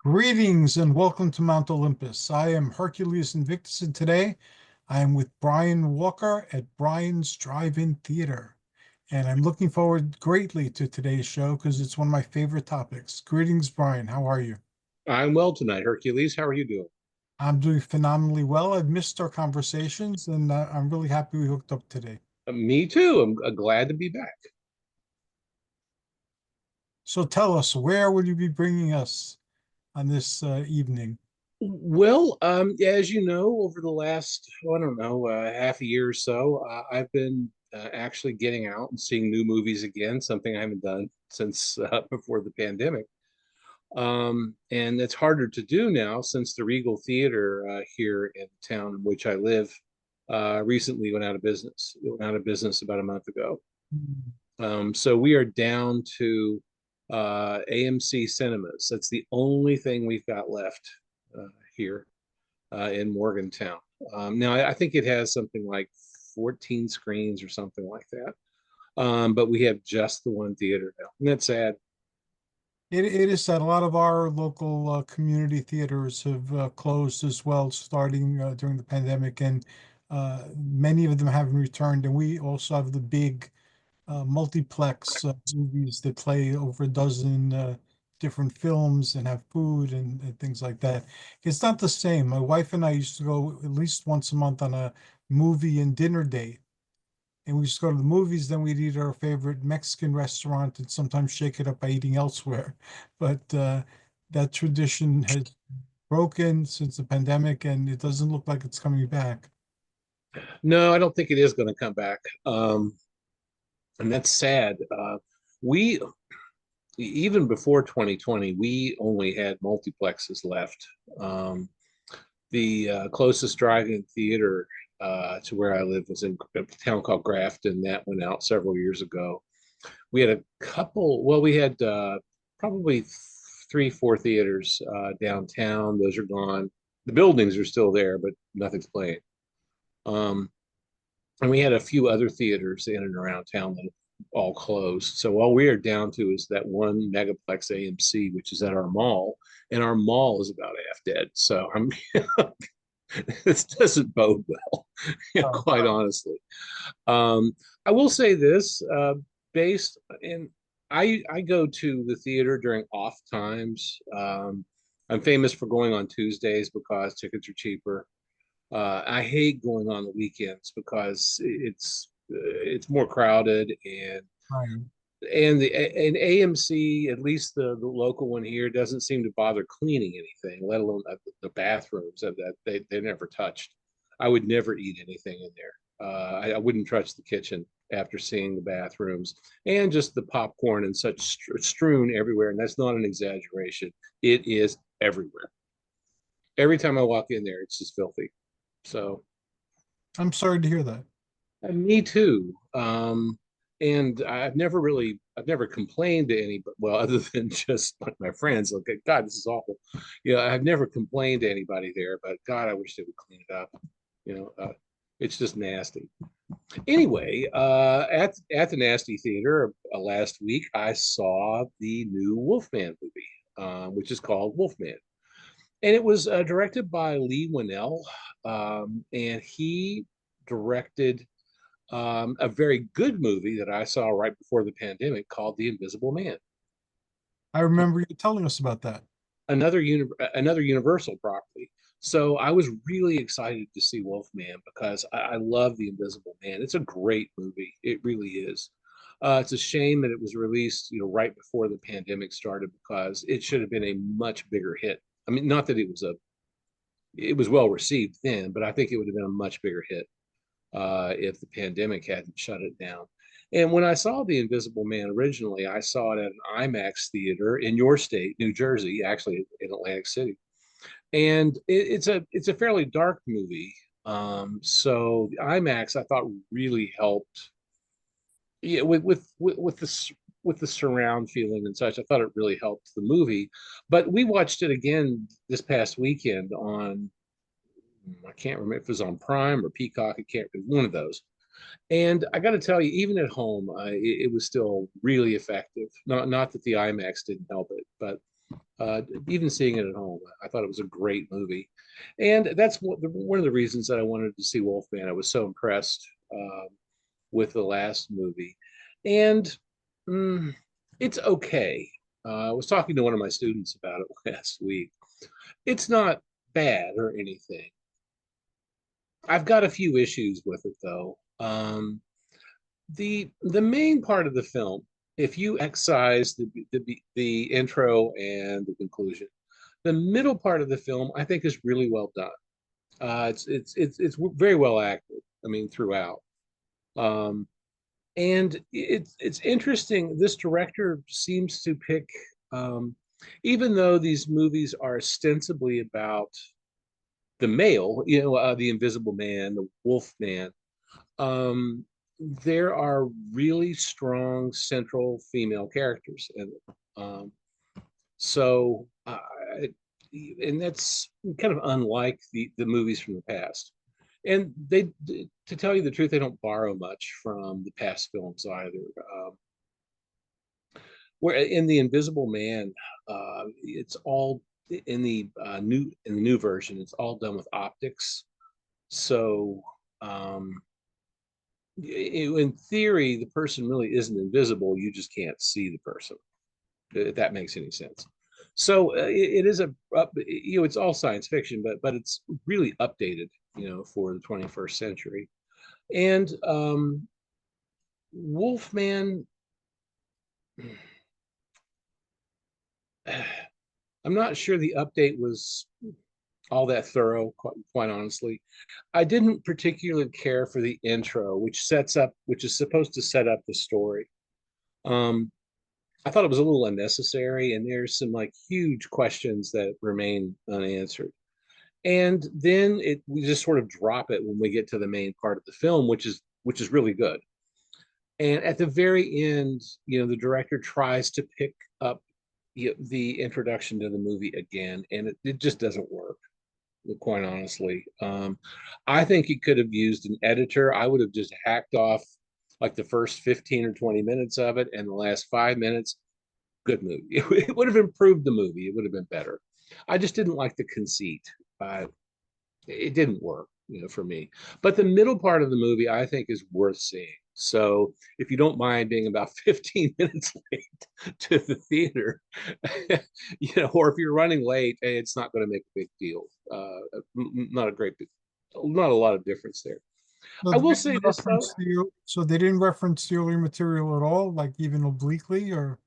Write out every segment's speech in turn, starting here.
Greetings and welcome to Mount Olympus. I am Hercules Invictus, and today I am with Brian Walker at Brian's Drive-In Theater. And I'm looking forward greatly to today's show because it's one of my favorite topics. Greetings, Brian. How are you? I'm well tonight, Hercules. How are you doing? I'm doing phenomenally well. I've missed our conversations, and I'm really happy we hooked up today. Me too. I'm glad to be back. So tell us, where will you be bringing us on this evening? Well, as you know, over the last, I don't know, half a year or so, I've been actually getting out and seeing new movies again, something I haven't done since before the pandemic. And it's harder to do now since the Regal Theater here in the town in which I live recently went out of business. It went out of business about a month ago. So we are down to AMC Cinemas. That's the only thing we've got left here in Morgantown. Now, I think it has something like 14 screens or something like that. But we have just the one theater now, and that's sad. It is that a lot of our local community theaters have closed as well, starting during the pandemic, and many of them haven't returned. And we also have the big multiplex movies that play over a dozen different films and have food and things like that. It's not the same. My wife and I used to go at least once a month on a movie and dinner date, and we just go to the movies, then we'd eat our favorite Mexican restaurant and sometimes shake it up by eating elsewhere. But that tradition has broken since the pandemic, and it doesn't look like it's coming back. No, I don't think it is going to come back, and that's sad. We even before 2020, we only had multiplexes left. The closest drive-in theater to where I live was in a town called Grafton. That went out several years ago. We had a couple, well, we had probably three, four theaters downtown. Those are gone. The buildings are still there, but nothing's playing. Um, and we had a few other theaters in and around town that all closed. So all we are down to is that one megaplex AMC, which is at our mall, and our mall is about half dead. So I'm this doesn't bode well, Oh, quite honestly. Um, I will say this, based in I go to the theater during off times. I'm famous for going on Tuesdays because tickets are cheaper. I hate going on the weekends because it's more crowded right. and AMC, at least the local one here, doesn't seem to bother cleaning anything, let alone the bathrooms that they never touched. I would never eat anything in there. I wouldn't touch the kitchen after seeing the bathrooms and just the popcorn and such strewn everywhere. And that's not an exaggeration. It is everywhere. Every time I walk in there, it's just filthy. So, I'm sorry to hear that. and me too. And I've never complained to anybody, well, other than just like my friends, like, God, this is awful. I've never complained to anybody there, but God, I wish they would clean it up. You know, it's just nasty. Anyway, at the Nasty Theater last week, I saw the new Wolfman movie, which is called Wolfman, and it was directed by Lee Winnell, and he directed a very good movie that I saw right before the pandemic called The Invisible Man. I remember you telling us about that. Another Universal property. So I was really excited to see Wolfman because I love The Invisible Man. It's a great movie. It really is. It's a shame that it was released, right before the pandemic started because it should have been a much bigger hit. I mean, not that it was well received then, but I think it would have been a much bigger hit if the pandemic hadn't shut it down. And when I saw The Invisible Man originally, I saw it at an IMAX theater in your state, New Jersey, actually in Atlantic City. And it's a fairly dark movie. So the IMAX I thought really helped. Yeah, with the surround feeling and such. I thought it really helped the movie. But we watched it again this past weekend on, I can't remember if it was on Prime or Peacock. I can't, one of those. And I got to tell you, even at home, it was still really effective. Not that the IMAX didn't help it, but Even seeing it at home, I thought it was a great movie, and that's one of the reasons that I wanted to see Wolfman. I was so impressed with the last movie, and mm, it's okay. I was talking to one of my students about it last week. It's not bad or anything. I've got a few issues with it though. The main part of the film, if you excise the intro and the conclusion, the middle part of the film I think is really well done. It's very well acted. I mean, throughout. Um, and it's interesting. This director seems to pick, um, even though these movies are ostensibly about the male, the Invisible Man, the Wolf Man. Um, there are really strong central female characters in it. So, and that's kind of unlike the movies from the past. And they, to tell you the truth, they don't borrow much from the past films either. Where in the Invisible Man, it's all in the new version. It's all done with optics. So, um, in theory, the person really isn't invisible. You just can't see the person, if that makes any sense. So it is it's all science fiction, but it's really updated, for the 21st century. And Wolfman, I'm not sure the update was all that thorough, quite honestly. I didn't particularly care for the intro, which is supposed to set up the story. Um, I thought it was a little unnecessary, and there's some like huge questions that remain unanswered. And then we just sort of drop it when we get to the main part of the film, which is really good. And at the very end, the director tries to pick up the introduction to the movie again, and it just doesn't work, quite honestly. I think he could have used an editor. I would have just hacked off like the first 15 or 20 minutes of it, and the last 5 minutes, good movie. It would have improved the movie. It would have been better. I just didn't like the conceit. It didn't work, for me. But the middle part of the movie, I think, is worth seeing. So if you don't mind being about 15 minutes late to the theater, or if you're running late, it's not going to make a big deal. Not a not a lot of difference there. So I they will didn't say this though. reference so they didn't reference the earlier material at all, like even obliquely, or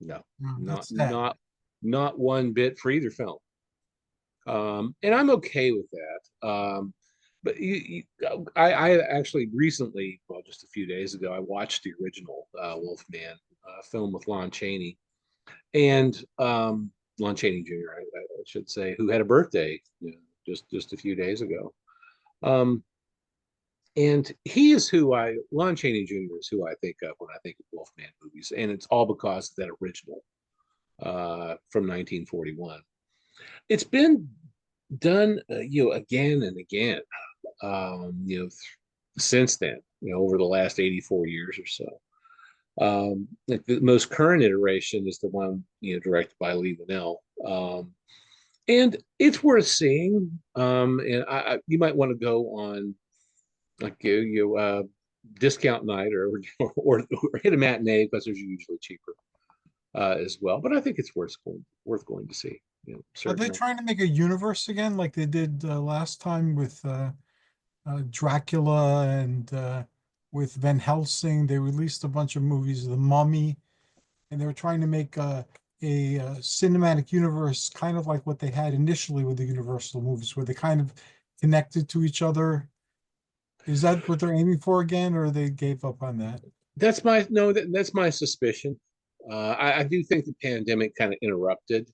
No, no, not that's sad. not not one bit for either film. And I'm okay with that. But I actually recently, well, just a few days ago, I watched the original Wolfman film with Lon Chaney and Lon Chaney Jr. I should say, who had a birthday, just a few days ago. Um, and Lon Chaney Jr. is who I think of when I think of Wolfman movies, and it's all because of that original from 1941. It's been done, again and again, since then, over the last 84 years or so. Like the most current iteration is the one, directed by Lee Winnell. And it's worth seeing. And you might want to go on like discount night or hit a matinee because there's usually cheaper as well. But I think it's worth going to see. Are they Certainly. trying to make a universe again, like they did last time with Dracula and with Van Helsing? They released a bunch of movies, The Mummy, and they were trying to make a cinematic universe, kind of like what they had initially with the Universal movies, where they kind of connected to each other. Is that what they're aiming for again, or they gave up on that? That's my no. That's my suspicion. I do think the pandemic kind of interrupted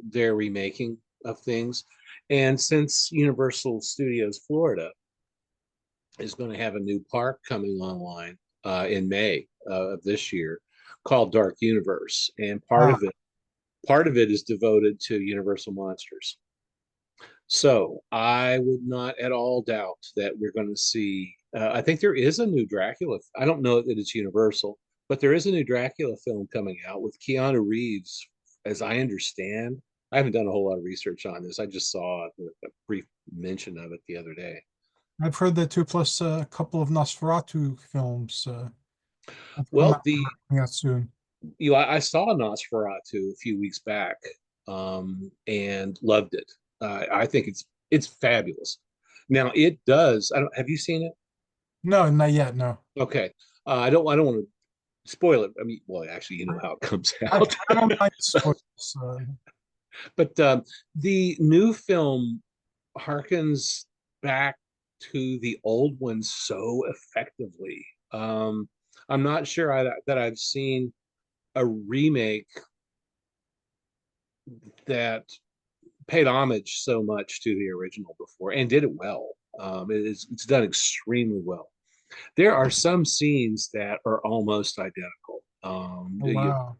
their remaking of things, and since Universal Studios Florida is going to have a new park coming online in May of this year called Dark Universe, and Ah, part of it is devoted to Universal Monsters. So I would not at all doubt that we're going to see. I think there is a new Dracula. I don't know that it's Universal, but there is a new Dracula film coming out with Keanu Reeves as I understand, I haven't done a whole lot of research on this. I just saw a brief mention of it the other day. I've heard that too, plus a couple of Nosferatu films. I'm Well, not coming out soon. I saw Nosferatu a few weeks back, and loved it. I think it's fabulous. Now it does. I don't. Have you seen it? No, not yet. No, Okay. I don't want to spoil it. I mean, well, actually, you know how it comes I, out. I don't like spoilers. But the new film harkens back to the old one so effectively. I'm not sure that I've seen a remake that paid homage so much to the original before and did it well. It's done extremely well. There are some scenes that are almost identical. Oh, wow.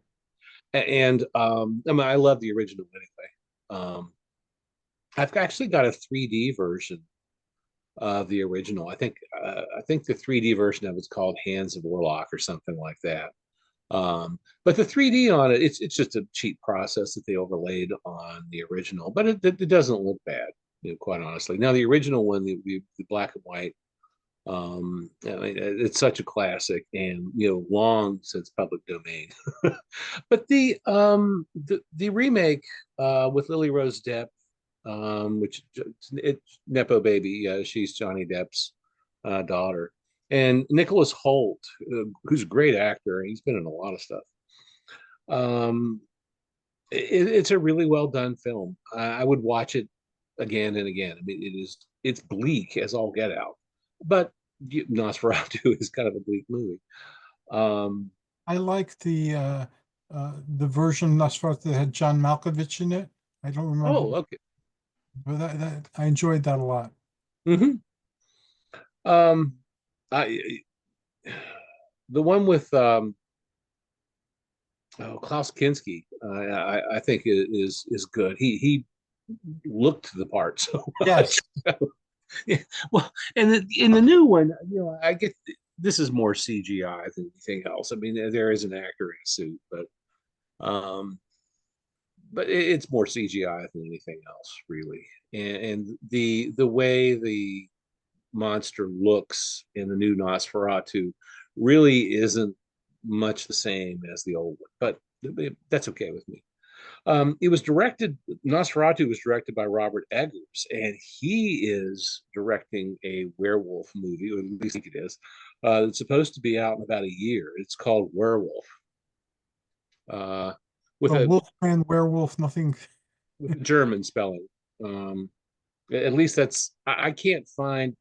I mean, I love the original anyway. I've actually got a 3D version of the original. I think the 3D version of it's called Hands of Warlock or something like that. But the 3D on it, it's just a cheap process that they overlaid on the original, but it doesn't look bad, you know, quite honestly. Now the original one, the black and white, I mean, it's such a classic, and you know, long since public domain. But the remake with Lily Rose Depp, which it's Nepo baby, she's Johnny Depp's daughter, and Nicholas Hoult, who's a great actor, and he's been in a lot of stuff. Um, it's a really well done film. I would watch it again and again. I mean, it's bleak as all get out, but Nosferatu is kind of a bleak movie. Um, I like the version of Nosferatu that had John Malkovich in it. I don't remember, oh, okay. but that I enjoyed that a lot. Hmm. Um, I the one with Klaus Kinski, I think is good. He looked the part so much. Yes, Yeah. Well, and in the new one, you know, I get this is more CGI than anything else. I mean, there is an actor in a suit, um, but it's more CGI than anything else, really. And the way the monster looks in the new Nosferatu really isn't much the same as the old one, but that's okay with me. It was directed, Nosferatu was directed by Robert Eggers, and he is directing a werewolf movie, or at least I think it is. It's supposed to be out in about a year. It's called Werewolf, uh, with a a Wolfman werewolf, nothing. German spelling. At least I can't find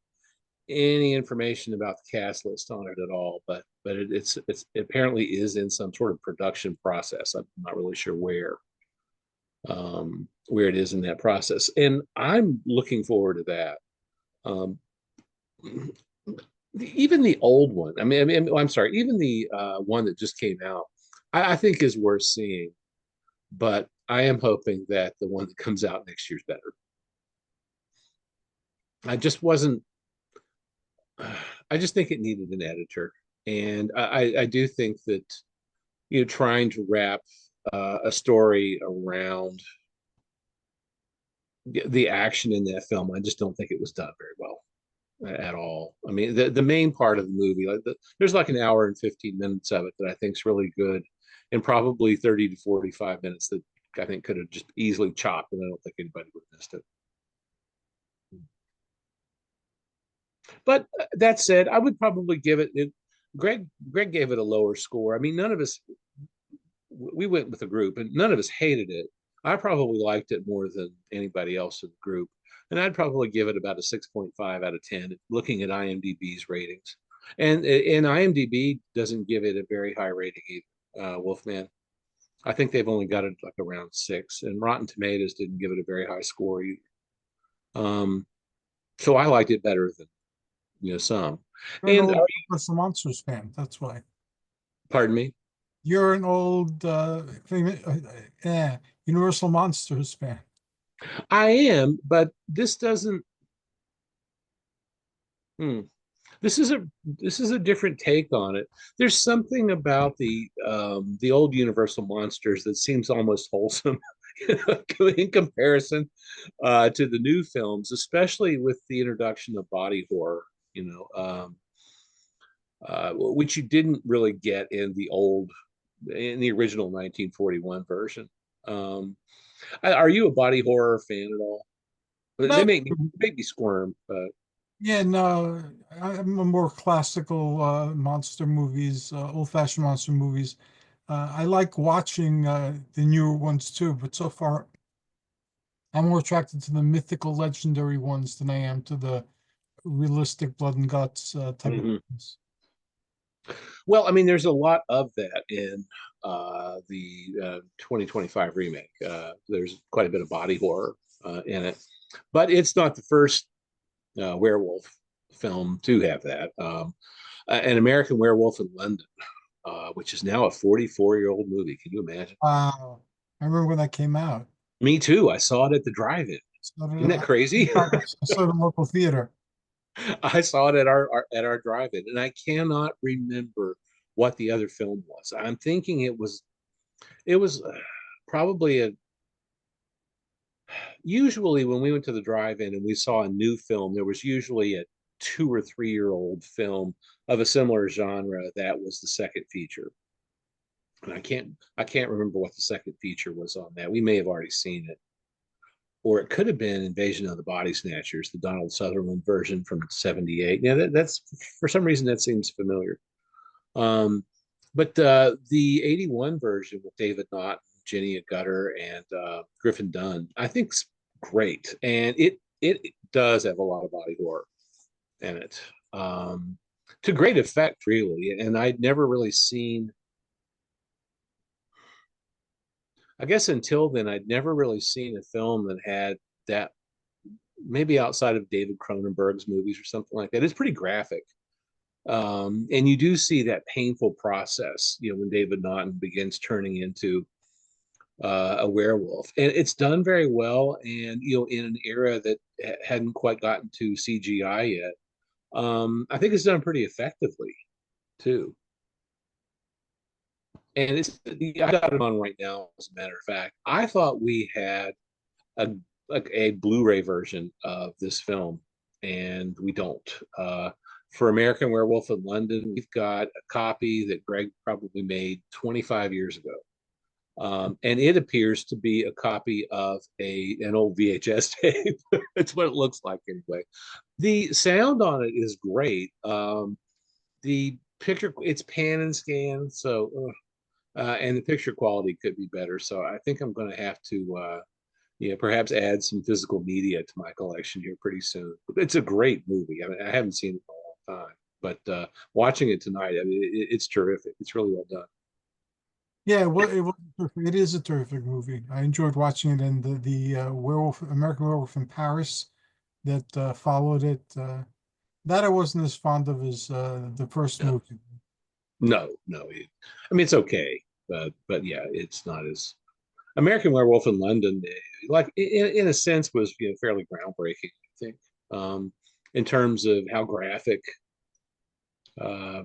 any information about the cast list on it at all, but it's it apparently is in some sort of production process. I'm not really sure where it is in that process, and I'm looking forward to that. Um, Even the old one, I'm sorry, even the one that just came out, I think is worth seeing. But I am hoping that the one that comes out next year is better. I just wasn't. I just think it needed an editor, and I do think that you know trying to wrap a story around the action in that film, I just don't think it was done very well at all. I mean, the main part of the movie, there's like an hour and 15 minutes of it that I think is really good, and probably 30 to 45 minutes that I think could have just easily chopped, and I don't think anybody would have missed it. But that said, I would probably give it. Greg gave it a lower score. I mean, none of us we went with a group, and none of us hated it. I probably liked it more than anybody else in the group, and I'd probably give it about a 6.5 out of 10, looking at IMDb's ratings. And IMDb doesn't give it a very high rating either. Wolfman, I think they've only got it like around 6, and Rotten Tomatoes didn't give it a very high score either. Um, so I liked it better than some. You're an And old Universal Monsters fan. That's why. pardon me. You're an old Universal Monsters fan. I am, but this doesn't. Hmm, this is a different take on it. There's something about the old Universal monsters that seems almost wholesome, you know, in comparison to the new films, especially with the introduction of body horror. You know, which you didn't really get in the original 1941 version. Um, are you a body horror fan at all? They Not, make me squirm, but yeah, no, I'm a more classical monster movies, old-fashioned monster movies. I like watching the newer ones too, but so far I'm more attracted to the mythical, legendary ones than I am to the realistic blood and guts type of mhm. ones. Well, I mean, there's a lot of that in the 2025 remake. There's quite a bit of body horror in it, but it's not the first werewolf film to have that. An American Werewolf in London, which is now a 44-year-old movie. Can you imagine? Wow. I remember when that came out. Me too. I saw it at the drive-in. So, Isn't that crazy? I saw it in local theater. I saw it at our drive-in, and I cannot remember what the other film was. I'm thinking it was probably a usually when we went to the drive-in and we saw a new film, there was usually a 2 or 3 year old film of a similar genre that was the second feature. And I can't remember what the second feature was on that. We may have already seen it. Or it could have been Invasion of the Body Snatchers, the Donald Sutherland version from '78. Yeah, that's for some reason that seems familiar. Um, but the '81 version with David Knott, Jenny Gutter, and Griffin Dunn, I think's great, and it does have a lot of body horror in it, to great effect, really. And I'd never really seen, I guess until then, I'd never really seen a film that had that. Maybe outside of David Cronenberg's movies or something like that. It's pretty graphic. And you do see that painful process, you know, when David Naughton begins turning into a werewolf, and it's done very well. And you know, in an era that hadn't quite gotten to CGI yet, I think it's done pretty effectively too. And I got it on right now. As a matter of fact, I thought we had a like a Blu-ray version of this film, and we don't. For American Werewolf in London, we've got a copy that Greg probably made 25 years ago. And it appears to be a copy of an old VHS tape. It's what it looks like anyway. The sound on it is great. The picture, it's pan and scan, so and the picture quality could be better. So I think I'm going to have to perhaps add some physical media to my collection here pretty soon. It's a great movie. I mean, I haven't seen it in a long time, but watching it tonight, I mean, it's terrific. It's really well done. Yeah, well, it is a terrific movie. I enjoyed watching it, and the Werewolf, American Werewolf in Paris, that followed it. That I wasn't as fond of as the first No, movie. no. I mean, it's okay, but yeah, it's not as American Werewolf in London. Like in a sense, was fairly groundbreaking. I think in terms of how graphic, uh,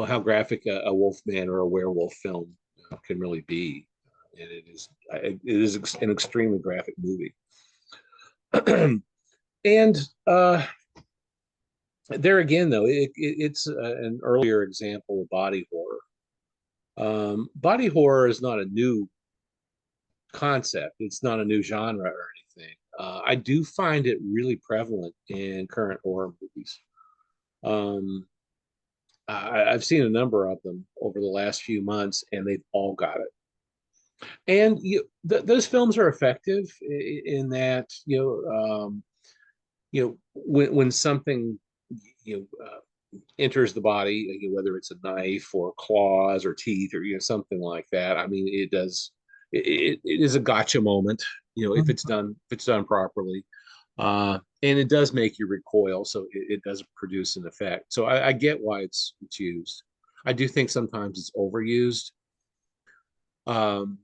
how graphic a Wolfman or a werewolf film can really be, and it is an extremely graphic movie. And there again, though, it's an earlier example of body horror. Body horror is not a new concept. It's not a new genre or anything. I do find it really prevalent in current horror movies. Um, I've seen a number of them over the last few months, and they've all got it. And those films are effective in that when something enters the body, whether it's a knife or claws or teeth or something like that. I mean, it does. It is a gotcha moment, if Mhm. it's done properly, and it does make you recoil, so it does produce an effect. So I get why it's used. I do think sometimes it's overused. Um,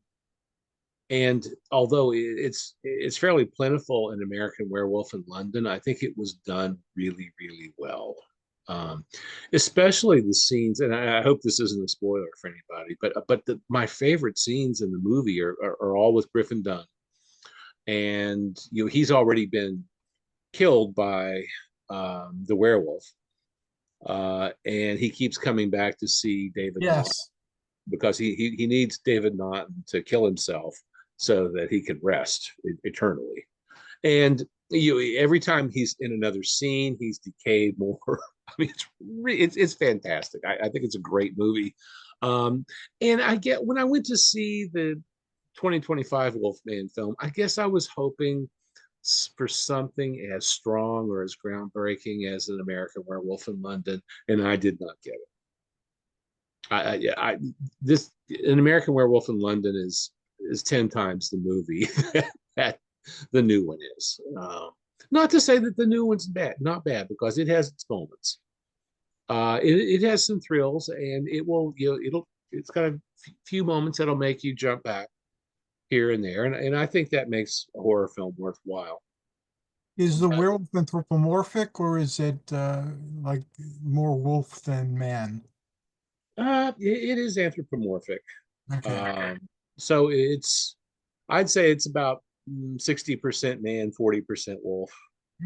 And although it's fairly plentiful in American Werewolf in London, I think it was done really, really well. Um, Especially the scenes, and I hope this isn't a spoiler for anybody, but my favorite scenes in the movie are all with Griffin Dunn, and he's already been killed by the werewolf, and he keeps coming back to see David Naughton Yes. because he needs David Naughton to kill himself so that he can rest eternally. And every time he's in another scene, he's decayed more. I mean, it's fantastic. I think it's a great movie. And I get when I went to see the 2025 Wolfman film, I guess I was hoping for something as strong or as groundbreaking as an American Werewolf in London, and I did not get it. I this An American Werewolf in London is 10 times the movie that the new one is. Not to say that the new one's bad, not bad, because it has its moments. It has some thrills, and it's got a few moments that'll make you jump back here and there, and I think that makes a horror film worthwhile. Is the werewolf anthropomorphic, or is it like more wolf than man? It is anthropomorphic. Okay. Um, so I'd say it's about 60% man, 40% wolf.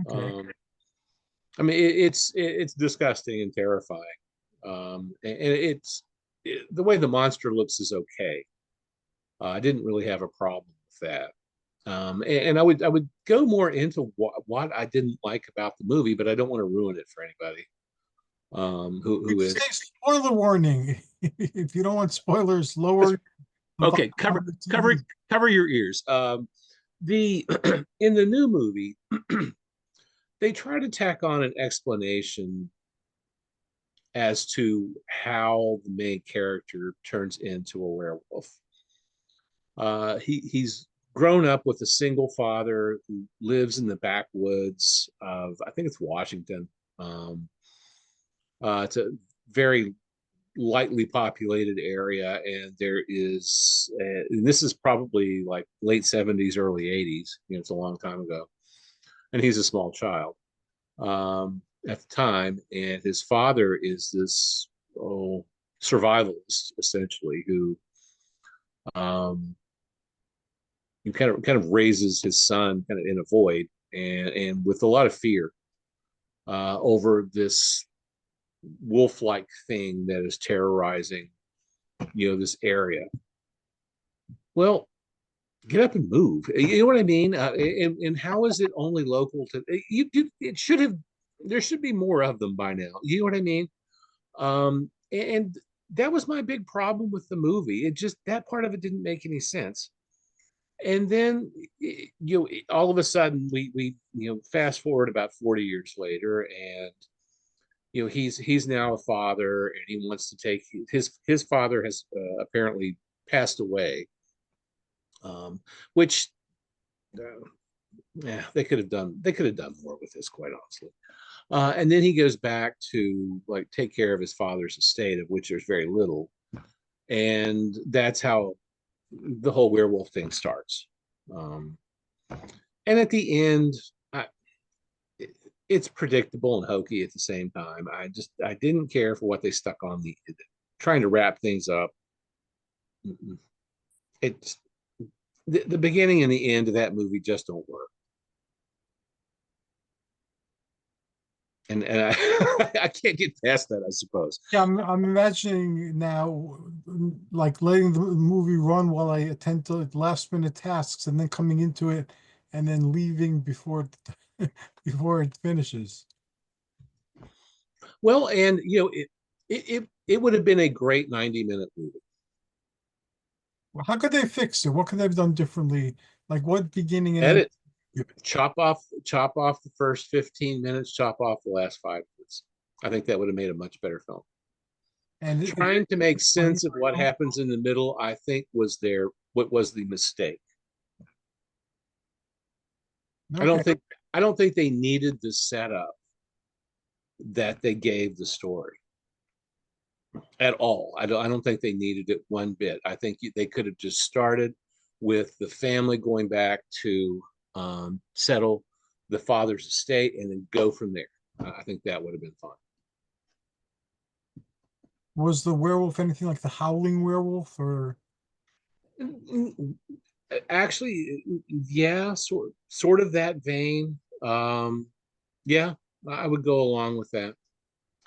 Okay. Um, I mean, it's disgusting and terrifying. And the way the monster looks is okay. I didn't really have a problem with that. And I would go more into what I didn't like about the movie, but I don't want to ruin it for anybody We who say is spoiler warning. If you don't want spoilers, lower the volume okay. on the TV. Cover your ears. The In the new movie, they try to tack on an explanation as to how the main character turns into a werewolf. He's grown up with a single father who lives in the backwoods of, I think it's Washington. Um, it's a very lightly populated area, and and this is probably like late 70s, early 80s. It's a long time ago, and he's a small child at the time, and his father is this survivalist essentially um, who kind of raises his son kind of in a void and with a lot of fear over this wolf-like thing that is terrorizing this area. Well, get up and move. You know what I mean? And how is it only local to it should have there should be more of them by now. You know what I mean? And that was my big problem with the movie. It just that part of it didn't make any sense. And then all of a sudden we fast forward about 40 years later, and he's now a father, and he wants to take his father has apparently passed away, which yeah, they could have done more with this, quite honestly. And then he goes back to like take care of his father's estate, of which there's very little, and that's how the whole werewolf thing starts. Um, and at the end, I, it's predictable and hokey at the same time. I didn't care for what they stuck on the trying to wrap things up. It's the beginning and the end of that movie just don't work. And I can't get past that, I suppose. Yeah, I'm imagining now, like letting the movie run while I attend to last minute tasks, and then coming into it, and then leaving before before it finishes. Well, and it would have been a great 90-minute movie. Well, how could they fix it? What could they have done differently? Like what beginning and end? Edit, chop off the first 15 minutes, chop off the last 5 minutes. I think that would have made a much better film. And Trying to make sense of what it- happens in the middle, I think what was the mistake. I okay. don't think I don't think they needed the setup that they gave the story at all. I don't think they needed it one bit. I think they could have just started with the family going back to settle the father's estate and then go from there. I think that would have been fun. Was the werewolf anything like the Howling Werewolf or? Actually, yeah, sort of that vein. Yeah, I would go along with that.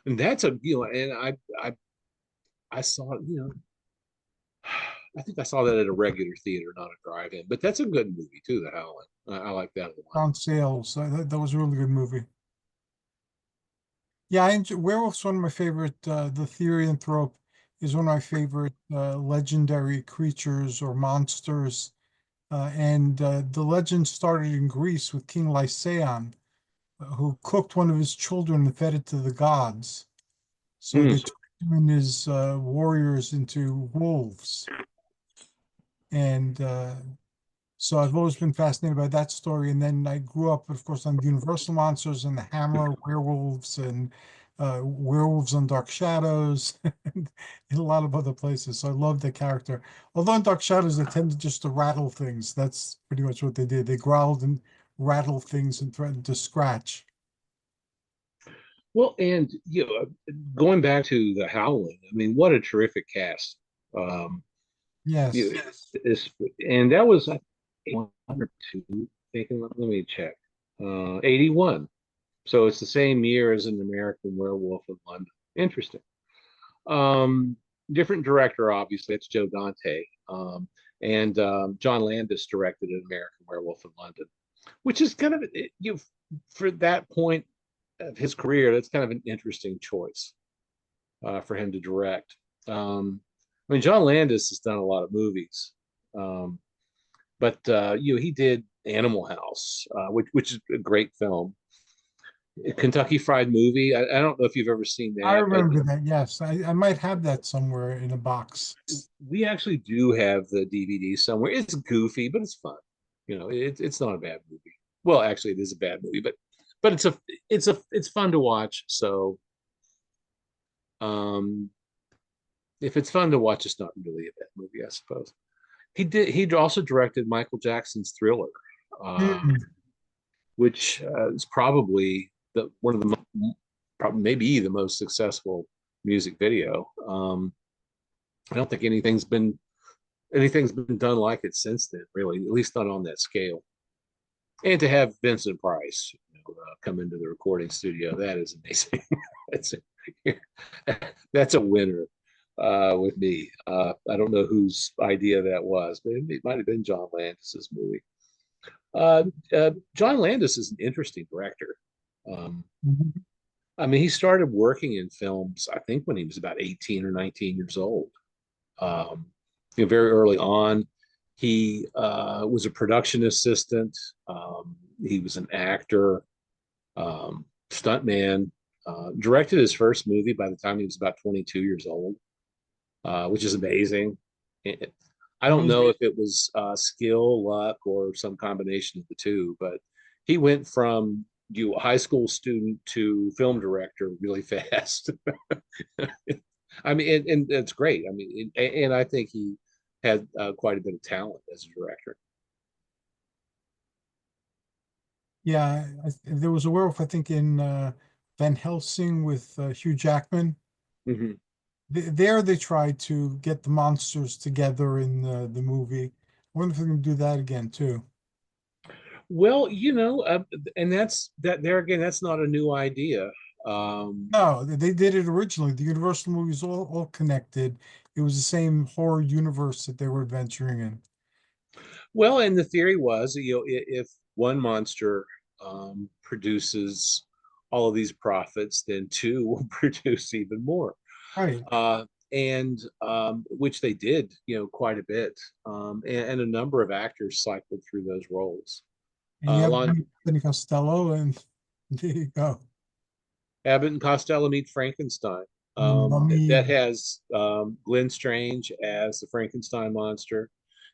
And that's a and I saw I think I saw that at a regular theater, not a drive-in. But that's a good movie too, The Howling. I like that a lot. On sales. That was a really good movie. Yeah, I enjoy, Werewolf's one of my favorite. The Therianthrope is one of my favorite legendary creatures or monsters. And the legend started in Greece with King Lycaon, who cooked one of his children and fed it to the gods. So they Mm. turned him and his warriors into wolves. And so I've always been fascinated by that story. And then I grew up, of course, on Universal Monsters and the Hammer Werewolves and Werewolves on Dark Shadows and in a lot of other places. So I love the character. Although in Dark Shadows, they tended just to rattle things. That's pretty much what they did. They growled and rattled things and threatened to scratch. Well, and going back to The Howling, I mean, what a terrific cast. Um, Yes. you, this, and that was I think, 102. Thinking, let me check. 81. So it's the same year as an American Werewolf in London. Interesting. Um, Different director, obviously. It's Joe Dante. And John Landis directed an American Werewolf in London, which is kind of for that point of his career, that's kind of an interesting choice for him to direct. I mean, John Landis has done a lot of movies, um, but he did Animal House, which is a great film. Kentucky Fried Movie. I don't know if you've ever seen I that, but remember that. Yes. I might have that somewhere in a box. we actually do have the DVD somewhere. It's goofy, but it's fun. It's not a bad movie. Well, actually, it is a bad movie, but it's fun to watch. So, um, if it's fun to watch, it's not really a bad movie, I suppose. He also directed Michael Jackson's Thriller, uh, Hmm. which is probably the one of the probably maybe the most successful music video. I don't think anything's been done like it since then, really, at least not on that scale. And to have Vincent Price come into the recording studio, that is amazing. that's that's a winner with me. I don't know whose idea that was, but it might have been John Landis's movie. John Landis is an interesting director. Um, Mhm. I mean, he started working in films, I think, when he was about 18 or 19 years old. Um, Very early on, he was a production assistant. He was an actor, stuntman. Directed his first movie by the time he was about 22 years old, which is amazing. I don't Those, know if it was skill, luck, or some combination of the two, but he went from high school student to film director really fast. I mean, and it's great. I mean, and I think he had quite a bit of talent as a director. yeah, there was a werewolf, I think, in Van Helsing with Hugh Jackman. Mhm. There, they tried to get the monsters together in the movie. I wonder if they can do that again too. Well, and that there again, that's not a new idea. Um, No, they did it originally. The Universal movies all connected. It was the same horror universe that they were adventuring in. well, and the theory was, if one monster produces all of these profits, then two will produce even more. Right. And which they did, quite a bit. And a number of actors cycled through those roles. And you have Lon Anthony Costello, and there you go. Abbott and Costello Meet Frankenstein. And the That Mummy. has Glenn Strange as the Frankenstein monster.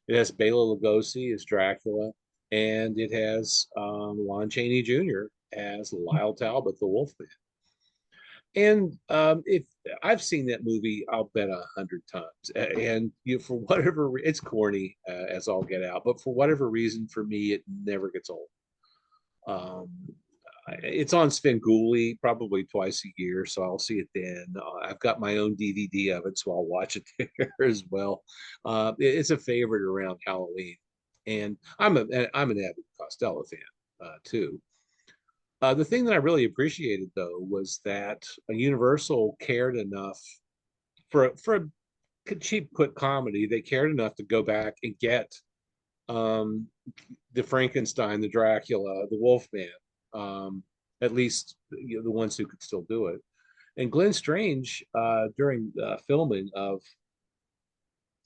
It has Bela Lugosi as Dracula, and it has Lon Chaney Jr. as Lyle Talbot, the Wolfman. And if I've seen that movie, I'll bet 100 times. And for whatever it's corny as all get out, but for whatever reason, for me, it never gets old. Um, it's on Svengoolie probably twice a year, so I'll see it then. I've got my own DVD of it, so I'll watch it there as well. It's a favorite around Halloween, and I'm an avid Costello fan too. The thing that I really appreciated though was that Universal cared enough for a cheap, quick comedy. They cared enough to go back and get um, the Frankenstein, the Dracula, the Wolfman, at least the ones who could still do it. And Glenn Strange, during filming of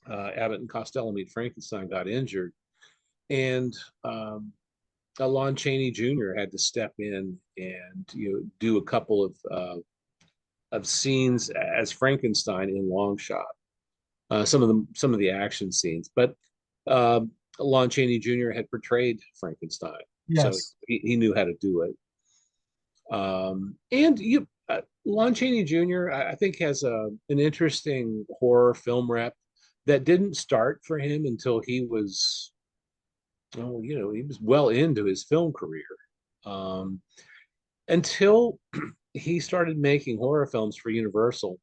Abbott and Costello Meet Frankenstein, got injured, and Lon Chaney Jr. had to step in and do a couple of scenes as Frankenstein in long shot. Some of the action scenes, but uh, Lon Chaney Jr. had portrayed Frankenstein, so Yes. he knew how to do it. And Lon Chaney Jr. I think has an interesting horror film rep that didn't start for him until he was, oh, he was well into his film career. Um, until he started making horror films for Universal.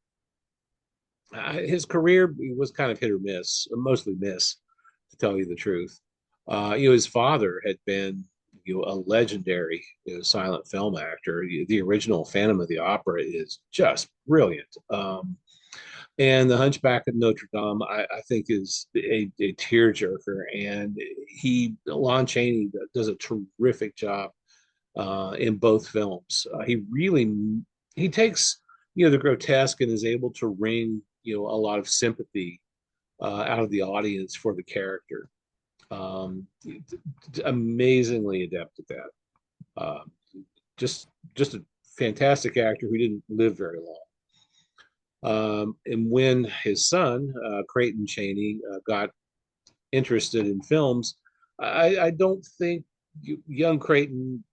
His career was kind of hit or miss, mostly miss, to tell you the truth. His father had been, a legendary, silent film actor. The original Phantom of the Opera is just brilliant. And The Hunchback of Notre Dame, I think, is a tearjerker. And Lon Chaney does a terrific job in both films. He takes the grotesque and is able to wring a lot of sympathy out of the audience for the character. Um, Amazingly adept at that. Uh, just a fantastic actor who didn't live very long. And when his son Creighton Chaney got interested in films, I don't think young Creighton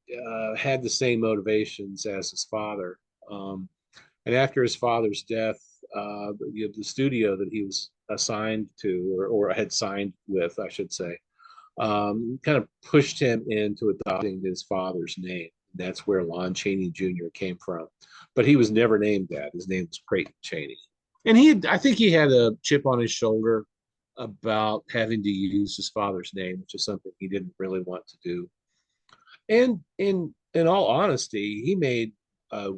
had the same motivations as his father. Um, and after his father's death, the studio that he was assigned to, or had signed with, I should say, kind of pushed him into adopting his father's name. That's where Lon Chaney Jr. came from. But he was never named that. His name was Creighton Chaney. And I think he had a chip on his shoulder about having to use his father's name, which is something he didn't really want to do. And in all honesty, he made a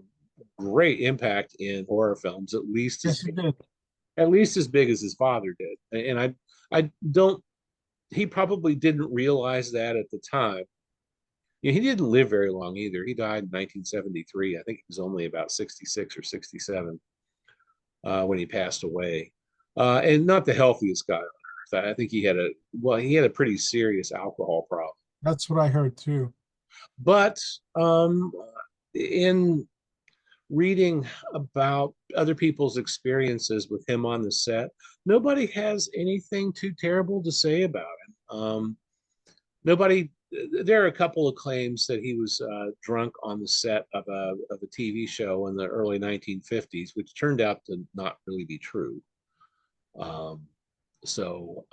great impact in horror films, Yes, he did. at least as big as his father did. And I don't he probably didn't realize that at the time. He didn't live very long either. He died in 1973. I think he was only about 66 or 67 when he passed away. And not the healthiest guy on earth. I think he had a pretty serious alcohol problem. That's what I heard too. But in reading about other people's experiences with him on the set, nobody has anything too terrible to say about him. Nobody. There are a couple of claims that he was drunk on the set of a TV show in the early 1950s, which turned out to not really be true. Um, so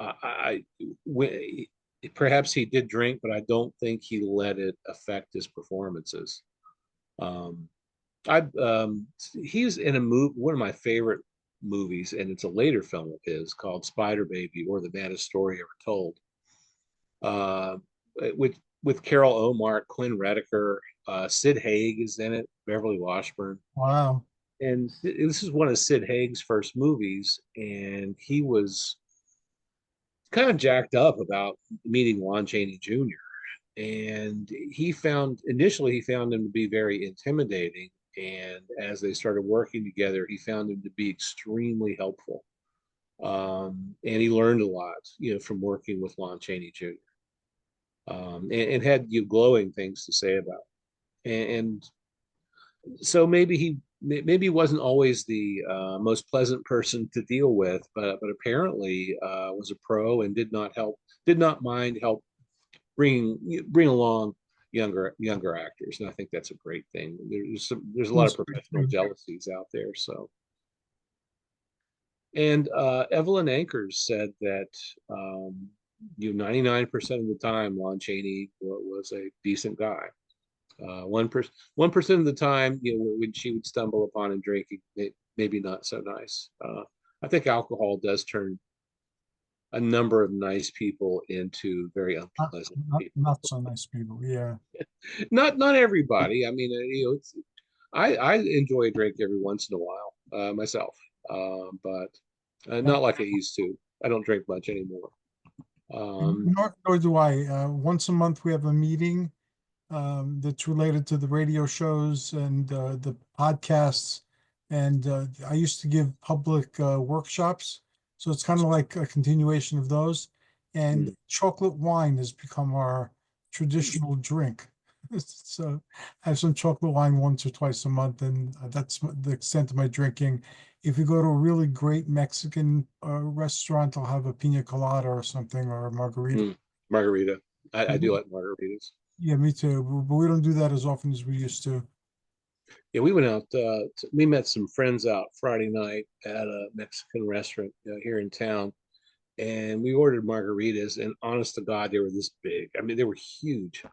perhaps he did drink, but I don't think he let it affect his performances. Um, I He's in a movie, one of my favorite movies, and it's a later film of his called Spider Baby, or The Maddest Story Ever Told. Uh, with Carol Omart, Quinn Rediker, Sid Haig is in it, Beverly Washburn, Wow. and this is one of Sid Haig's first movies, and he was kind of jacked up about meeting Lon Chaney Jr. And he found him to be very intimidating, and as they started working together, he found him to be extremely helpful. And he learned a lot, from working with Lon Chaney Jr. And had glowing things to say about it. And so maybe he wasn't always the most pleasant person to deal with, but apparently was a pro and did not mind help bring along younger actors, and I think that's a great thing. There's a lot of That's great professional too. jealousies out there. So, and Evelyn Ankers said that 99% of the time Lon Chaney was a decent guy. 1% of the time, when she would stumble upon him drinking, maybe not so nice. I think alcohol does turn a number of nice people into very Not, unpleasant people. not so nice people. Yeah. Not everybody. I mean, I enjoy a drink every once in a while myself, but Uh, not like I used to. I don't drink much anymore. Um, nor do I. Once a month we have a meeting that's related to the radio shows and the podcasts. And I used to give public workshops. So it's kind of like a continuation of those. And mm, chocolate wine has become our traditional drink. So I have some chocolate wine once or twice a month, and that's the extent of my drinking. If you go to a really great Mexican restaurant, I'll have a pina colada or something or a margarita. mm, margarita. I do like margaritas. Yeah, me too. But we don't do that as often as we used to. Yeah, we went out. We met some friends out Friday night at a Mexican restaurant here in town, and we ordered margaritas. And honest to God, they were this big. I mean, they were huge.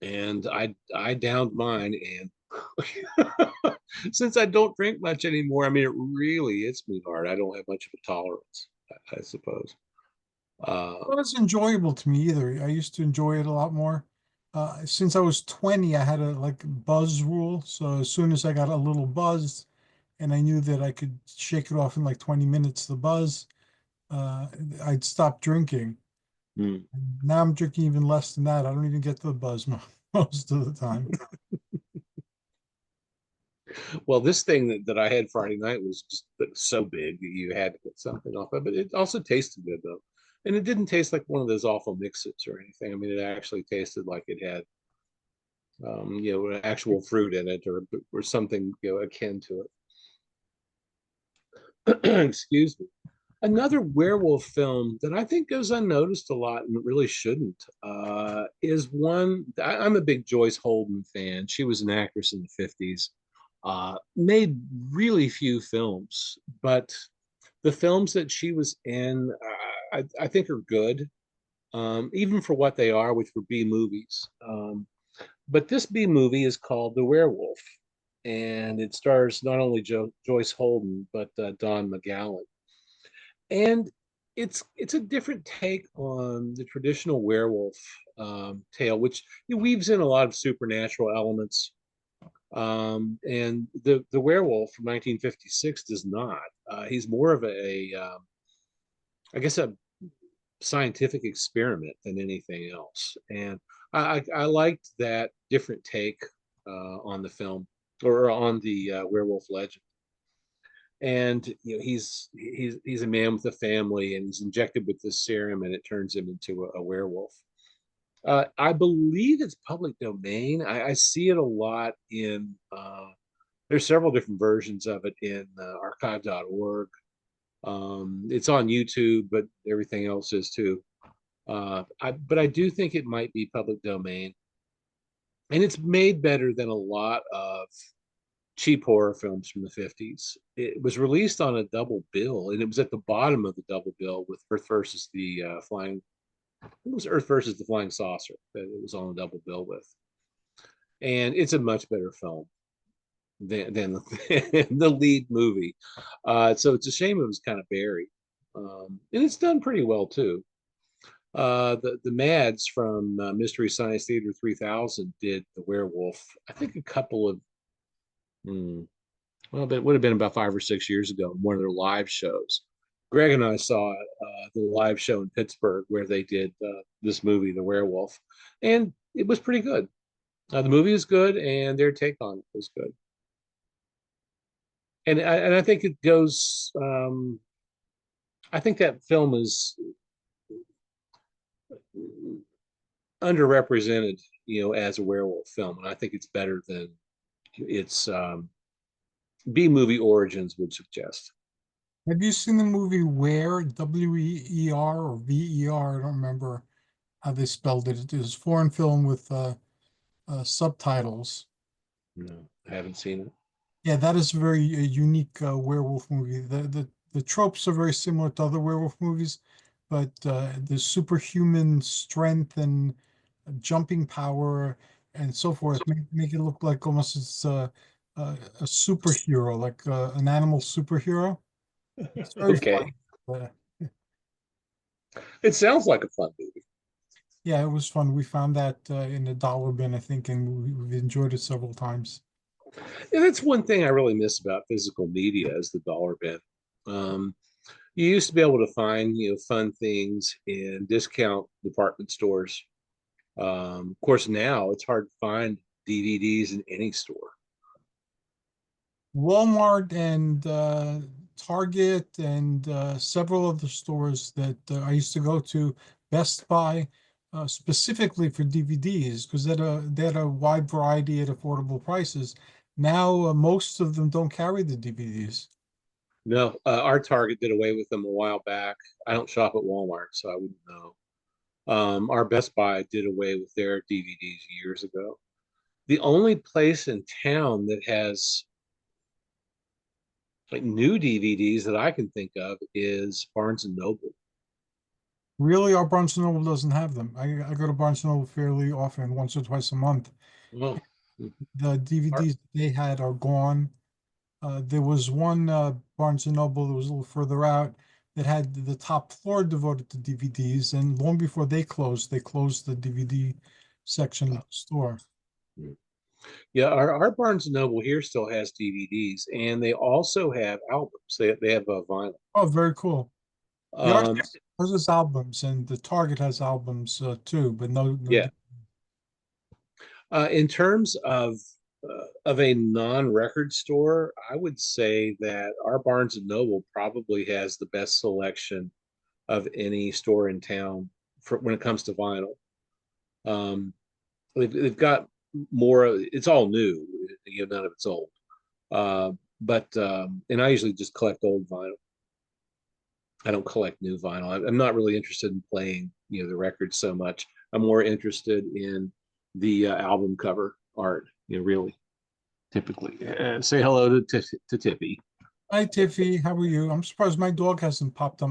And I downed mine, and since I don't drink much anymore, I mean, it really hits me hard. I don't have much of a tolerance, I suppose. It was enjoyable to me either. I used to enjoy it a lot more. Since I was 20, I had a like buzz rule. So as soon as I got a little buzzed and I knew that I could shake it off in like 20 minutes, the buzz, uh, I'd stop drinking. Mm. Now I'm drinking even less than that. I don't even get the buzz most of the time. Well, this thing that I had Friday night was just so big that you had to get something off of it. It also tasted good though, and it didn't taste like one of those awful mixes or anything. I mean, it actually tasted like it had actual fruit in it or something akin to it. Excuse me. Another werewolf film that I think goes unnoticed a lot and really shouldn't is one. I'm a big Joyce Holden fan. She was an actress in the 50s, made really few films, but the films that she was in, I think are good, even for what they are, which were B movies. But this B movie is called The Werewolf, and it stars not only Joyce Holden, but Don McGowan. And it's a different take on the traditional werewolf tale, which weaves in a lot of supernatural elements. And the werewolf from 1956 does not. He's more of I guess, a scientific experiment than anything else. And I liked that different take on the film or on the werewolf legend. And he's a man with a family, and he's injected with this serum, and it turns him into a werewolf. I believe it's public domain. I see it a lot in. There's several different versions of it in archive.org. It's on YouTube, but everything else is too. But I do think it might be public domain, and it's made better than a lot of cheap horror films from the 50s. It was released on a double bill, and it was at the bottom of the double bill with Earth versus the Flying. It was Earth versus the Flying Saucer that it was on a double bill with, and it's a much better film than the lead movie. So it's a shame it was kind of buried, and it's done pretty well too. The Mads from Mystery Science Theater 3000 did the Werewolf. I think a couple of hmm, well, it would have been about 5 or 6 years ago, one of their live shows. Greg and I saw the live show in Pittsburgh where they did this movie, The Werewolf, and it was pretty good. The movie is good, and their take on it was good. And I think it goes. I think that film is underrepresented, as a werewolf film, and I think it's better than its B movie origins would suggest. Have you seen the movie Where, Weer, or Ver? I don't remember. how they spelled it. It was a foreign film with subtitles. No, I haven't seen it. Yeah, that is a very unique werewolf movie. The tropes are very similar to other werewolf movies, but the superhuman strength and jumping power and so forth make it look like almost it's a superhero, like an animal superhero. It's very Okay. funny. It sounds like a fun movie. Yeah, it was fun. We found that in the dollar bin, I think, and we've enjoyed it several times. And that's one thing I really miss about physical media is the dollar bin. Um, you used to be able to find, fun things in discount department stores. Of course, now it's hard to find DVDs in any store. Walmart and Target and several other stores that I used to go to, Best Buy, specifically for DVDs, because they had a wide variety at affordable prices. Now, most of them don't carry the DVDs. No, our Target did away with them a while back. I don't shop at Walmart, so I wouldn't know. Our Best Buy did away with their DVDs years ago. The only place in town that has like new DVDs that I can think of is Barnes and Noble. Really, our Barnes& and Noble doesn't have them. I go to Barnes& and Noble fairly often, once or twice a month. Well, The our, DVDs they had are gone. There was one Barnes& and Noble that was a little further out that had the top floor devoted to DVDs, and long before they closed the DVD section of the store. yeah, our Barnes and Noble here still has DVDs, and they also have albums. They have a vinyl. Oh, very cool. The Um, ours has albums, and the Target has albums too, but no. yeah. In terms of a non-record store, I would say that our Barnes and Noble probably has the best selection of any store in town for when it comes to vinyl. Um, they've got more. It's all new. None of it's old. But and I usually just collect old vinyl. I don't collect new vinyl. I'm not really interested in playing, the records so much. I'm more interested in the album cover art. Really, typically. Say hello to Tippy. Hi, Tiffy. How are you? I'm surprised my dog hasn't popped on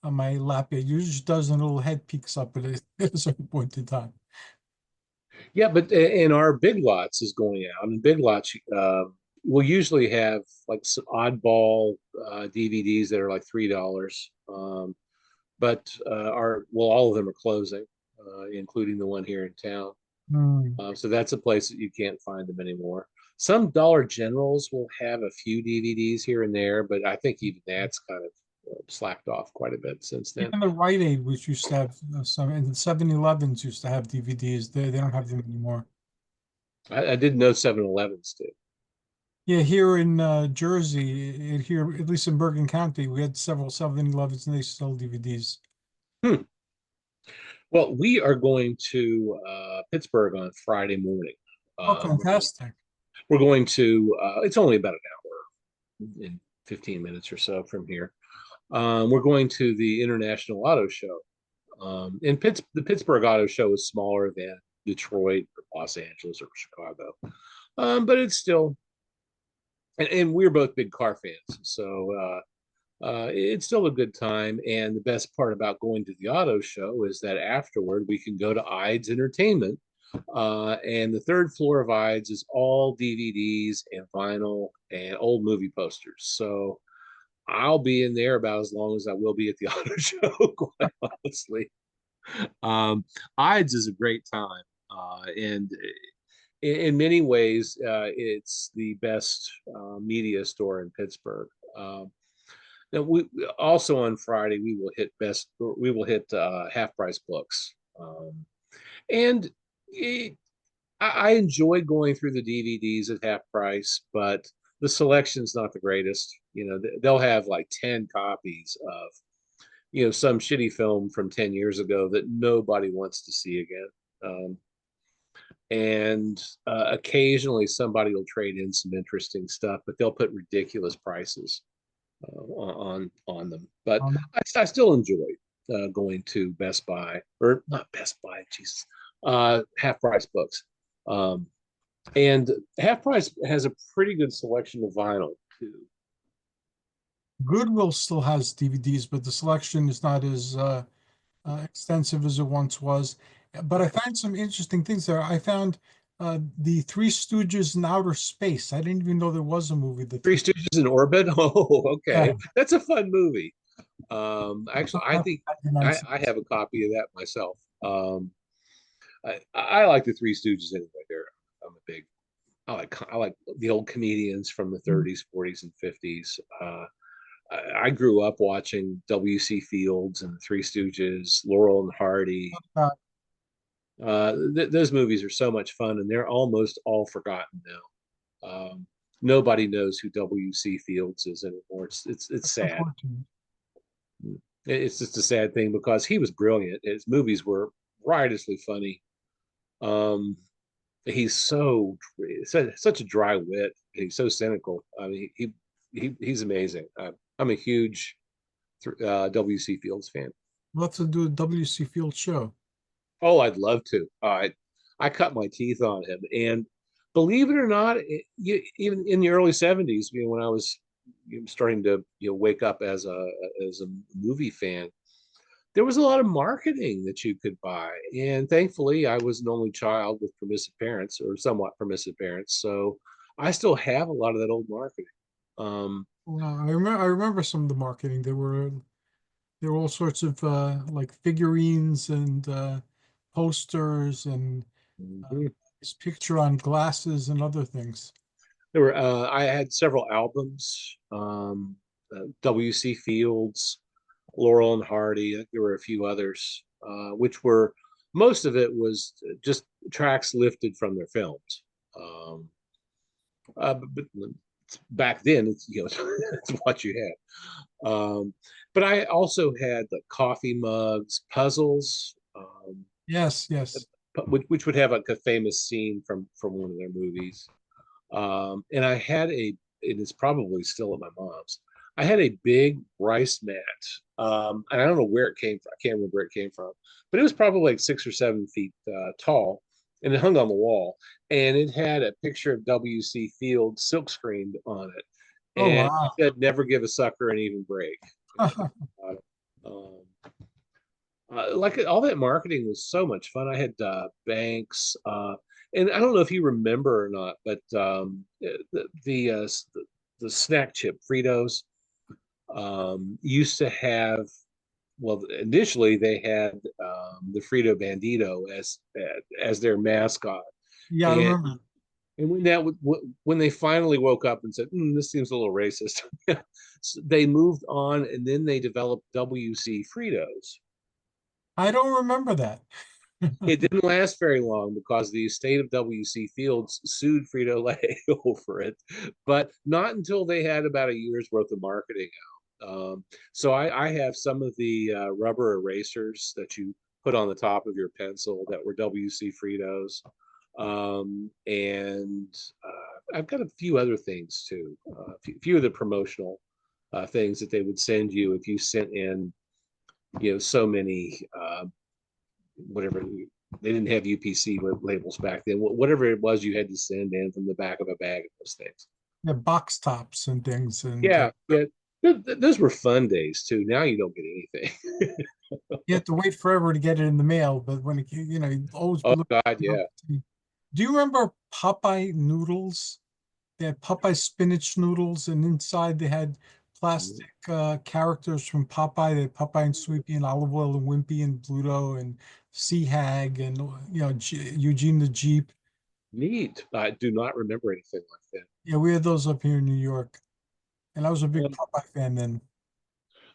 my lap yet. Usually does, and a little head peeks up at at a certain point in time. Yeah, but in our Big Lots is going out, and Big Lots will usually have like some oddball DVDs that are like $3. But all of them are closing, including the one here in town. Hmm. So that's a place that you can't find them anymore. Some Dollar Generals will have a few DVDs here and there, but I think even that's kind of slacked off quite a bit since then. Even the Rite Aid, which used to have some, and the 7-Elevens used to have DVDs. They don't have them anymore. I didn't know 7-Elevens did. Yeah, here in Jersey, here at least in Bergen County, we had several 7-Elevens, and they sell DVDs. Hmm. Well, we are going to Pittsburgh on Friday morning. Oh, We're going. fantastic! We're going to. It's only about an hour and 15 minutes or so from here. We're going to the International Auto Show. The Pittsburgh Auto Show is smaller than Detroit or Los Angeles or Chicago, but it's still. And we're both big car fans, so it's still a good time. And the best part about going to the auto show is that afterward we can go to Ides Entertainment. And the third floor of Ides is all DVDs and vinyl and old movie posters. So I'll be in there about as long as I will be at the auto show, quite honestly. Ides is a great time. And in many ways, it's the best media store in Pittsburgh. Now we also on Friday we will hit half price books, and it, I enjoy going through the DVDs at half price, but the selection's not the greatest. They'll have like 10 copies of some shitty film from 10 years ago that nobody wants to see again. And occasionally somebody will trade in some interesting stuff, but they'll put ridiculous prices on them. But Um, I still enjoy going to Best Buy, or not Best Buy, Jesus, Half Price Books. Um, and Half Price has a pretty good selection of vinyl too. Goodwill still has DVDs, but the selection is not as extensive as it once was. But I found some interesting things there. I found the Three Stooges in Outer Space. I didn't even know there was a movie, The Three Three. Stooges in Orbit. Oh, Yeah, okay, that's a fun movie. Actually, I think I 1996. have a copy of that myself. I like the Three Stooges anyway. I'm a big. I like the old comedians from the 30s, 40s, and 50s. I grew up watching W.C. Fields and the Three Stooges, Laurel and Hardy. Uh, Those movies are so much fun, and they're almost all forgotten now. Nobody knows who W.C. Fields is anymore. It's that's sad. unfortunate. It's just a sad thing because he was brilliant. His movies were riotously funny. Um, he's such a dry wit. He's so cynical. I mean, he's amazing. I'm a huge W.C. Fields fan. We'll have to do a W.C. Fields show. Oh, I'd love to. I cut my teeth on him, and believe it or not, even in the early '70s, when I was starting to wake up as a movie fan, there was a lot of marketing that you could buy, and thankfully, I was an only child with permissive parents or somewhat permissive parents, so I still have a lot of that old marketing. Um, Well, I remember some of the marketing. There were all sorts of like figurines and posters and uh, mhm. his picture on glasses and other things. I had several albums, W.C. Fields, Laurel and Hardy. I think there were a few others, which were most of it was just tracks lifted from their films. Um, but back then, it's it's what you had. But I also had the coffee mugs, puzzles, Yes, yes. which would have like a famous scene from one of their movies. And I had it is probably still at my mom's. I had a big rice mat. And I don't know where it came from. I can't remember where it came from, but it was probably like 6 or 7 feet tall, and it hung on the wall. And it had a picture of W.C. Fields silk screened on it, Oh and it wow. said, "Never give a sucker an even break." Um, like all that marketing was so much fun. I had banks, and I don't know if you remember or not, but the snack chip Fritos used to have. Well, initially they had the Frito Bandito as their mascot, Yeah, I and remember. when they finally woke up and said, "This seems a little racist," so they moved on, and then they developed WC Fritos. I don't remember that. It didn't last very long because the estate of W.C. Fields sued Frito-Lay over it, but not until they had about a year's worth of marketing out. So I have some of the rubber erasers that you put on the top of your pencil that were W.C. Fritos. And I've got a few other things too. Few of the promotional things that they would send you if you sent in, so many whatever, they didn't have UPC labels back then. Whatever it was, you had to send in from the back of a bag of those things. Yeah, box tops and things, and Yeah, yeah. Those were fun days too. Now you don't get anything. you have to wait forever to get it in the mail. But when you'd always be Oh looking. God, yeah. Do you remember Popeye noodles? They had Popeye spinach noodles, and inside they had plastic characters from Popeye. They had Popeye and Sweepy and Olive Oil and Wimpy and Bluto and Sea Hag and Eugene the Jeep. Neat. I do not remember anything like Yeah, we had those up here in New York, and I was a that. big Popeye fan then.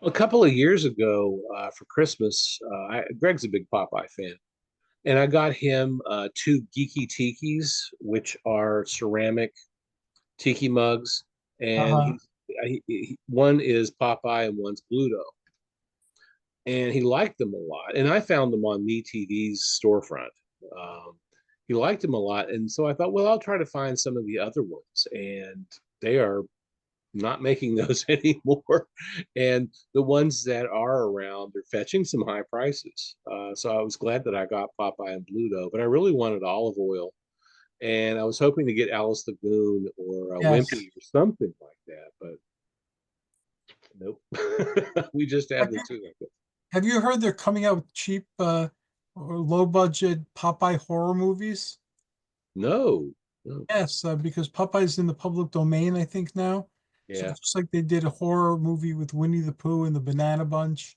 A couple of years ago for Christmas, Greg's a big Popeye fan, and I got him two geeky tikis, which are ceramic tiki mugs, and Uh-huh. one is Popeye and one's Bluto, and he liked them a lot. And I found them on MeTV's storefront. Um, he liked them a lot, and so I thought, well, I'll try to find some of the other ones, and they are not making those anymore. And the ones that are around are fetching some high prices. So I was glad that I got Popeye and Bluto, but I really wanted olive oil. And I was hoping to get Alice the Goon or a Yes. Wimpy or something like that, but nope. We just have Have the you two. I guess. have you heard they're coming out with cheap or low budget Popeye horror movies? No, no. Yes, because Popeye's in the public domain, I think now. So Yeah. just like they did a horror movie with Winnie the Pooh and the Banana Bunch,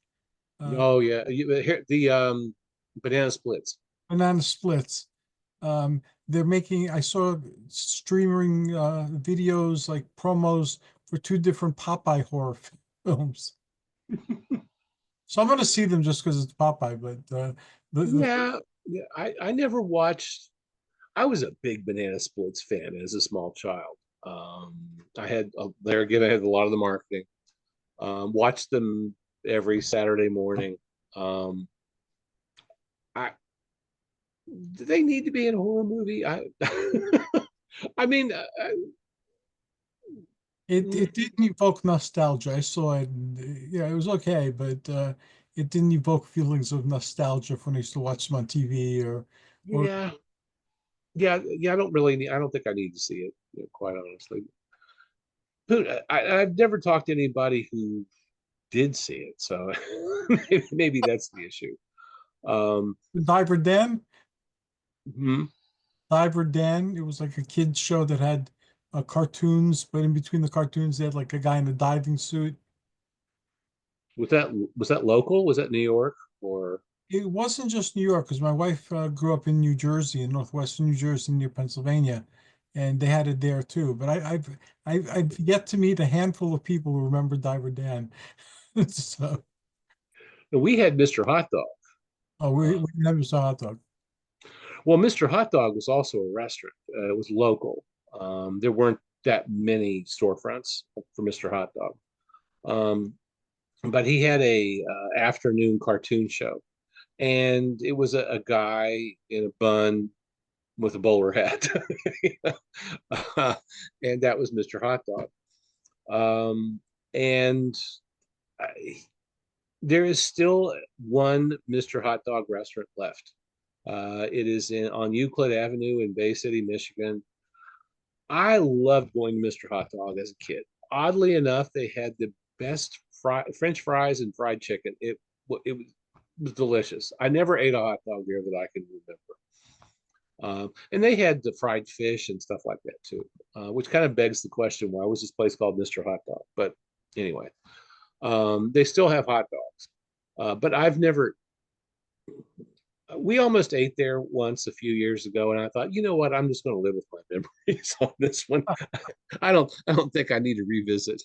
uh, Oh, yeah. Here, the banana splits. Banana Splits. They're making, I saw streaming videos like promos for two different Popeye horror films. So I'm going to see them just because it's Popeye, but the Yeah, yeah. I never watched. I was a big banana splits fan as a small child. Um, I had there again. I had a lot of the marketing. Watched them every Saturday morning. Um, I Do they need to be in a horror movie? I I mean, it didn't evoke nostalgia. I saw it, and yeah, it was okay, but it didn't evoke feelings of nostalgia when I used to watch them on TV or yeah, yeah. I don't really need. I don't think I need to see it. Quite honestly, I've never talked to anybody who did see it, so maybe that's the issue. Um, Diver Dan. hmm. Diver Dan. It was like a kids show that had cartoons, but in between the cartoons, they had like a guy in a diving suit. Was that local? Was that New York or? It wasn't just New York, because my wife grew up in New Jersey, in northwestern New Jersey, near Pennsylvania, and they had it there too. But I've yet to meet a handful of people who remember Diver Dan. So, No, we had Mr. Hot Dog. oh, Uh, we never saw hot dog. well, Mr. Hot Dog was also a restaurant. It was local. There weren't that many storefronts for Mr. Hot Dog. Um, but he had a afternoon cartoon show, and it was a guy in a bun with a bowler hat, uh, and that was Mr. Hot Dog. And I, there is still one Mr. Hot Dog restaurant left. It is on Euclid Avenue in Bay City, Michigan. I loved going to Mr. Hot Dog as a kid. Oddly enough, they had the best French fries and fried chicken. It was delicious. I never ate a hot dog there that I can remember. And they had the fried fish and stuff like that too, which kind of begs the question: why was this place called Mr. Hot Dog? But anyway, they still have hot dogs, but I've never. We almost ate there once a few years ago, and I thought, you know what? I'm just going to live with my memories on this one. I don't think I need to revisit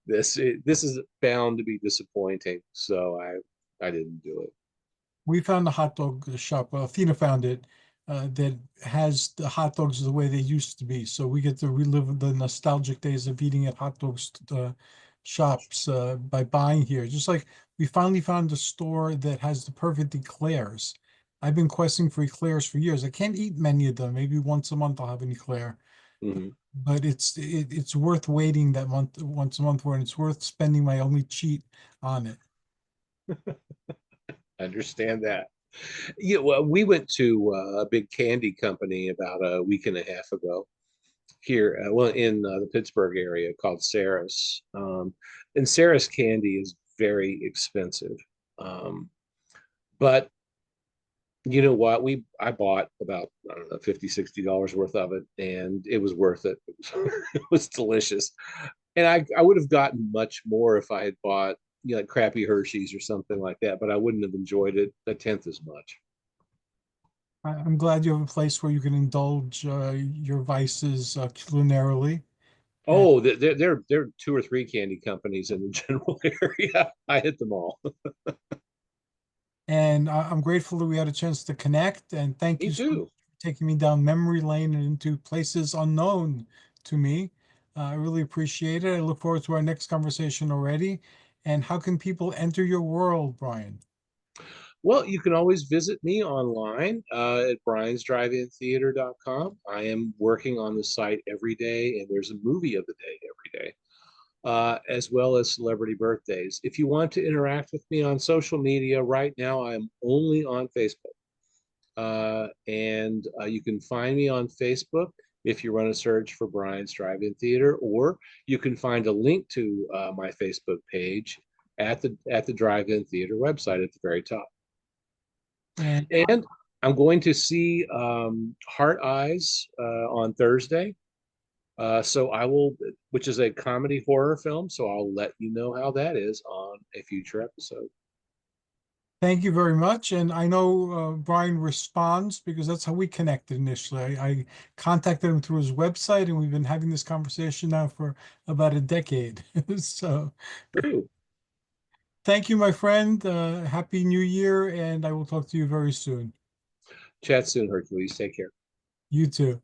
this. This is bound to be disappointing, so I didn't do it. We found a hot dog shop. Well, Athena found it that has the hot dogs the way they used to be. So we get to relive the nostalgic days of eating at hot dogs shops by buying here. Just like we finally found a store that has the perfect eclairs. I've been questing for eclairs for years. I can't eat many of them. Maybe once a month I'll have an eclair, Mhm. but it's worth waiting that month once a month for, and it's worth spending my only cheat on it. I understand that. Yeah, well, we went to a big candy company about a week and a half ago here, well, in the Pittsburgh area called Sarah's. And Sarah's candy is very expensive. Um, but you know what? I bought about, I don't know, 50, $60 worth of it, and it was worth it. It was delicious. And I would have gotten much more if I had bought, like crappy Hershey's or something like that, but I wouldn't have enjoyed it a tenth as much. I'm glad you have a place where you can indulge your vices culinarily. And, Oh, there are two or three candy companies in the general area. I hit them all. and I'm grateful that we had a chance to connect. And thank Me you so much too. for taking me down memory lane and into places unknown to me. I really appreciate it. I look forward to our next conversation already. And how can people enter your world, Brian? Well, you can always visit me online at briansdrive-in-theater.com. I am working on the site every day, and there's a movie of the day every day. as well as celebrity birthdays. If you want to interact with me on social media, right now I'm only on Facebook. And you can find me on Facebook if you run a search for Brian's Drive-In Theater, or you can find a link to my Facebook page at the Drive-In Theater website at the very top. And And I'm going to see Heart Eyes on Thursday. So I will, which is a comedy horror film. So I'll let you know how that is on a future episode. thank you very much. And I know Brian responds because that's how we connected initially. I contacted him through his website, and we've been having this conversation now for about a decade. So True. thank you, my friend. Happy New Year, and I will talk to you very soon. Chat soon, Hercules. Take care. You too.